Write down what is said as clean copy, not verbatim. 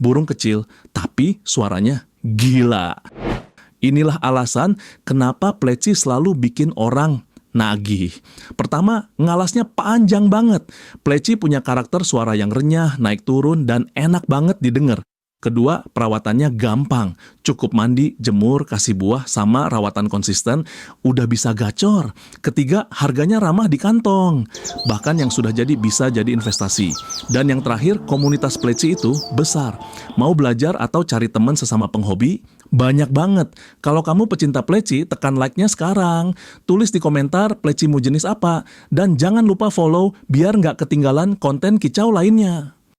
burung kecil, tapi suaranya gila. Inilah alasan kenapa pleci selalu bikin orang nagih. Pertama, ngalasnya panjang banget. Pleci punya karakter suara yang renyah, naik turun, dan enak banget didengar. Kedua, perawatannya gampang. Cukup mandi, jemur, kasih buah, sama rawatan konsisten, udah bisa gacor. Ketiga, harganya ramah di kantong. Bahkan yang sudah jadi bisa jadi investasi. Dan yang terakhir, komunitas pleci itu besar. Mau belajar atau cari teman sesama penghobi? Banyak banget. Kalau kamu pecinta pleci, tekan like-nya sekarang. Tulis di komentar plecimu jenis apa. Dan jangan lupa follow biar nggak ketinggalan konten kicau lainnya.